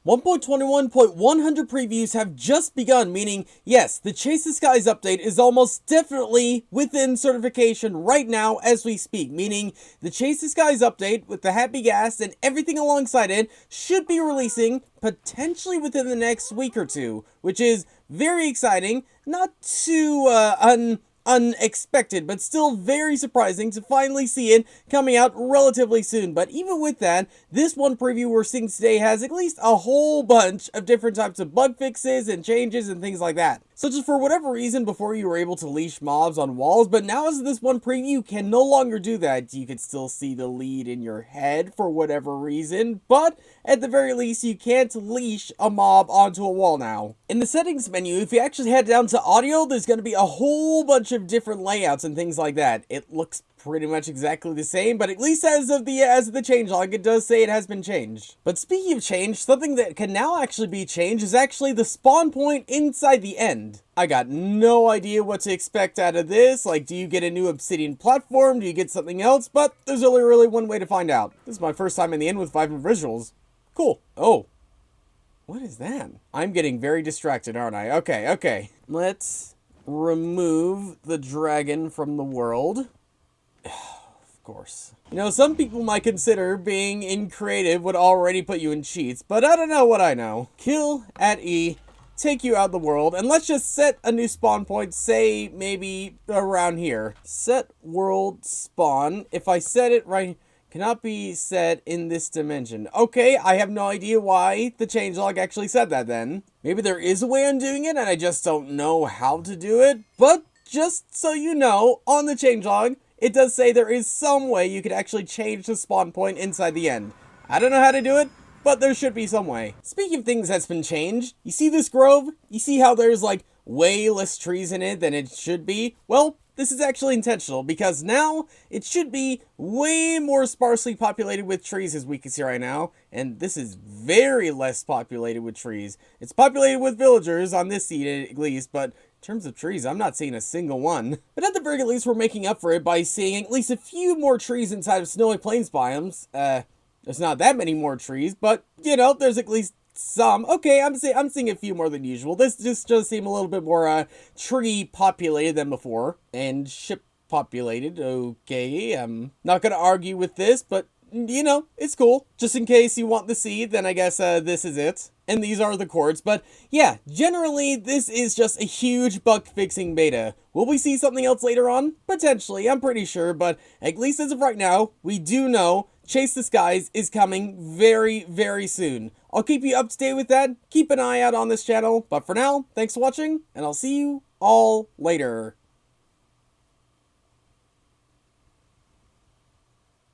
1.21.100 previews have just begun, meaning, yes, the Chase the Skies update is almost definitely within certification right now as we speak, meaning the Chase the Skies update with the Happy Gas and everything alongside it should be releasing potentially within the next week or two, which is very exciting, not too unexpected, but still very surprising to finally see it coming out relatively soon. But even with that, this one preview we're seeing today has at least a whole bunch of different types of bug fixes and changes and things like that. Such as, for whatever reason, before you were able to leash mobs on walls, but now as this one preview you can no longer do that. You can still see the lead in your head for whatever reason, but at the very least you can't leash a mob onto a wall now. In the settings menu, if you actually head down to audio, there's going to be a whole bunch of different layouts and things like that. It looks pretty much exactly the same, but at least as of the changelog, it does say it has been changed. But speaking of change, something that can now actually be changed is actually the spawn point inside the end. I got no idea what to expect out of this. Like, do you get a new obsidian platform? Do you get something else? But there's only really one way to find out. This is my first time in the end with 5 visuals. Cool. Oh. What is that? I'm getting very distracted, aren't I? Okay. Let's remove the dragon from the world. Of course. You know, some people might consider being in creative would already put you in cheats, but I don't know what I know. Kill at E, take you out the world, and let's just set a new spawn point, say maybe around here. Set world spawn. If I set it right, cannot be set in this dimension. Okay, I have no idea why the changelog actually said that then. Maybe there is a way I'm doing it and I just don't know how to do it, but just so you know, on the changelog, it does say there is some way you could actually change the spawn point inside the end. I don't know how to do it, but there should be some way. Speaking of things that's been changed, you see this grove? You see how there's like way less trees in it than it should be? Well, this is actually intentional because now it should be way more sparsely populated with trees as we can see right now. And this is very less populated with trees. It's populated with villagers on this seed at least, but in terms of trees, I'm not seeing a single one. But at the very least, we're making up for it by seeing at least a few more trees inside of snowy plains biomes. There's not that many more trees, but, you know, there's at least some. Okay, I'm seeing a few more than usual. This just does seem a little bit more tree populated than before. And ship populated. Okay, I'm not going to argue with this, but, you know, it's cool. Just in case you want the seed, then I guess this is it. And these are the chords, but yeah, generally this is just a huge bug fixing beta. Will we see something else later on? Potentially, I'm pretty sure, but at least as of right now, we do know Chase the Skies is coming very, very soon. I'll keep you up to date with that. Keep an eye out on this channel, but for now, thanks for watching, and I'll see you all later.